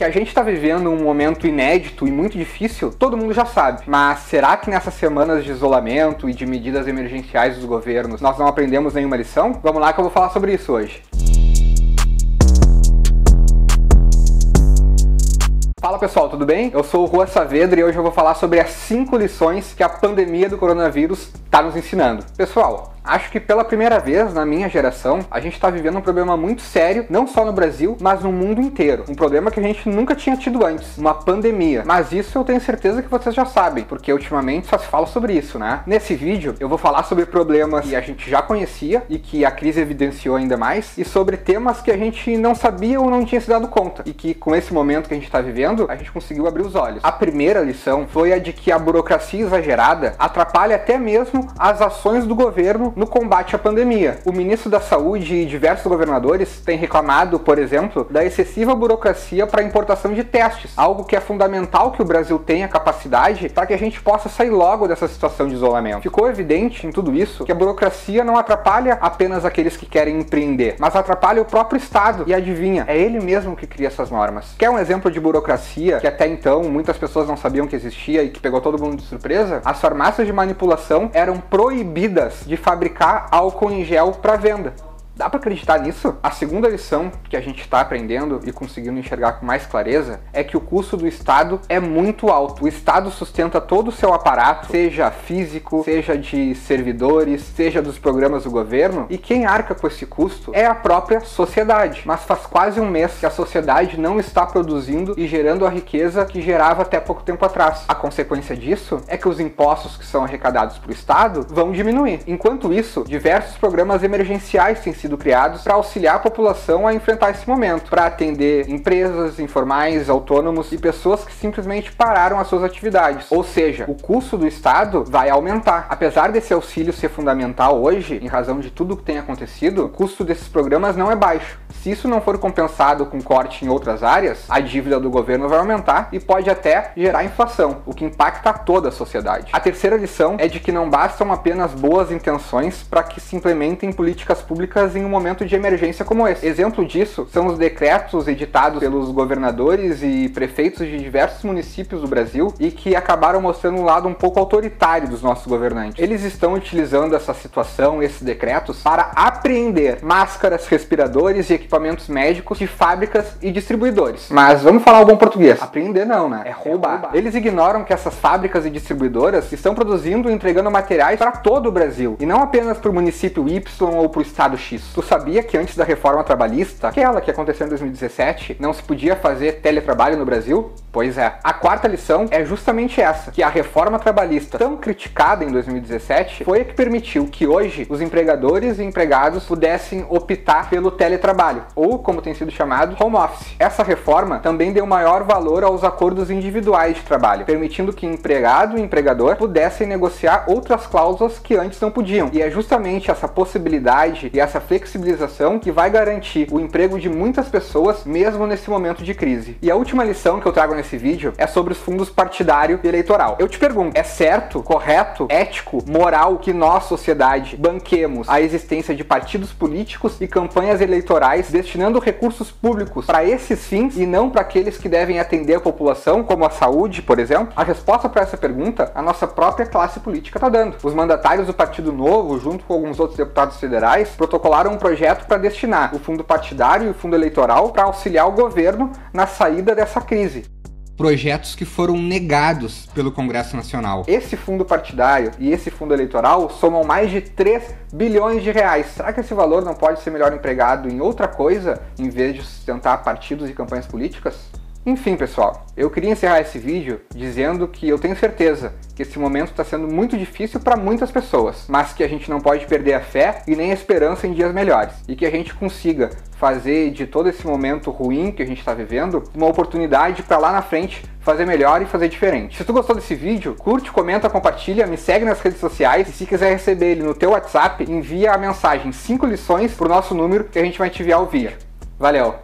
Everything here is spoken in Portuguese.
Que a gente está vivendo um momento inédito e muito difícil, todo mundo já sabe. Mas será que nessas semanas de isolamento e de medidas emergenciais dos governos nós não aprendemos nenhuma lição? Vamos lá que eu vou falar sobre isso hoje. Fala pessoal, tudo bem? Eu sou o Rua Saavedra e hoje eu vou falar sobre as 5 lições que a pandemia do coronavírus está nos ensinando. Pessoal, acho que pela primeira vez na minha geração, a gente está vivendo um problema muito sério, não só no Brasil, mas no mundo inteiro. Um problema que a gente nunca tinha tido antes, uma pandemia. Mas isso eu tenho certeza que vocês já sabem, porque ultimamente só se fala sobre isso, né? Nesse vídeo eu vou falar sobre problemas que a gente já conhecia e que a crise evidenciou ainda mais, e sobre temas que a gente não sabia ou não tinha se dado conta, e que com esse momento que a gente está vivendo, a gente conseguiu abrir os olhos. A primeira lição foi a de que a burocracia exagerada atrapalha até mesmo as ações do governo no combate à pandemia. O ministro da Saúde e diversos governadores têm reclamado, por exemplo, da excessiva burocracia para a importação de testes, algo que é fundamental que o Brasil tenha capacidade para que a gente possa sair logo dessa situação de isolamento. Ficou evidente em tudo isso que a burocracia não atrapalha apenas aqueles que querem empreender, mas atrapalha o próprio Estado. E adivinha, é ele mesmo que cria essas normas. Quer um exemplo de burocracia que até então muitas pessoas não sabiam que existia e que pegou todo mundo de surpresa? As farmácias de manipulação eram proibidas de fabricar álcool em gel para venda. Dá pra acreditar nisso? A segunda lição que a gente está aprendendo e conseguindo enxergar com mais clareza é que o custo do Estado é muito alto. O Estado sustenta todo o seu aparato, seja físico, seja de servidores, seja dos programas do governo, e quem arca com esse custo é a própria sociedade. Mas faz quase um mês que a sociedade não está produzindo e gerando a riqueza que gerava até pouco tempo atrás. A consequência disso é que os impostos que são arrecadados para o Estado vão diminuir. Enquanto isso, diversos programas emergenciais têm sido criados para auxiliar a população a enfrentar esse momento, para atender empresas informais, autônomos e pessoas que simplesmente pararam as suas atividades. Ou seja, o custo do Estado vai aumentar. Apesar desse auxílio ser fundamental hoje, em razão de tudo que tem acontecido, o custo desses programas não é baixo. Se isso não for compensado com corte em outras áreas, a dívida do governo vai aumentar e pode até gerar inflação, o que impacta toda a sociedade. A terceira lição é de que não bastam apenas boas intenções para que se implementem políticas públicas em um momento de emergência como esse. Exemplo disso são os decretos editados pelos governadores e prefeitos de diversos municípios do Brasil e que acabaram mostrando um lado um pouco autoritário dos nossos governantes. Eles estão utilizando essa situação, esses decretos, para apreender máscaras, respiradores e equipamentos médicos de fábricas e distribuidores. Mas vamos falar o bom português. Apreender não, né? É roubar. Eles ignoram que essas fábricas e distribuidoras estão produzindo e entregando materiais para todo o Brasil, e não apenas para o município Y ou para o estado X. Tu sabia que antes da reforma trabalhista, aquela que aconteceu em 2017, não se podia fazer teletrabalho no Brasil? Pois é. A quarta lição é justamente essa, que a reforma trabalhista, tão criticada em 2017, foi a que permitiu que hoje os empregadores e empregados pudessem optar pelo teletrabalho, ou como tem sido chamado, home office. Essa reforma também deu maior valor aos acordos individuais de trabalho, permitindo que empregado e empregador pudessem negociar outras cláusulas que antes não podiam. E é justamente essa possibilidade e essa flexibilização que vai garantir o emprego de muitas pessoas, mesmo nesse momento de crise. E a última lição que eu trago nesse vídeo é sobre os fundos partidário e eleitoral. Eu te pergunto, é certo, correto, ético, moral que nós, sociedade, banquemos a existência de partidos políticos e campanhas eleitorais destinando recursos públicos para esses fins e não para aqueles que devem atender a população, como a saúde, por exemplo? A resposta para essa pergunta, a nossa própria classe política está dando. Os mandatários do Partido Novo, junto com alguns outros deputados federais, protocolaram um projeto para destinar o fundo partidário e o fundo eleitoral para auxiliar o governo na saída dessa crise. Projetos que foram negados pelo Congresso Nacional. Esse fundo partidário e esse fundo eleitoral somam mais de 3 bilhões de reais. Será que esse valor não pode ser melhor empregado em outra coisa, em vez de sustentar partidos e campanhas políticas? Enfim, pessoal, eu queria encerrar esse vídeo dizendo que eu tenho certeza que esse momento está sendo muito difícil para muitas pessoas, mas que a gente não pode perder a fé e nem a esperança em dias melhores, e que a gente consiga fazer de todo esse momento ruim que a gente está vivendo uma oportunidade para lá na frente fazer melhor e fazer diferente. Se tu gostou desse vídeo, curte, comenta, compartilha, me segue nas redes sociais, e se quiser receber ele no teu WhatsApp, envia a mensagem 5 lições pro nosso número que a gente vai te enviar o vídeo. Valeu!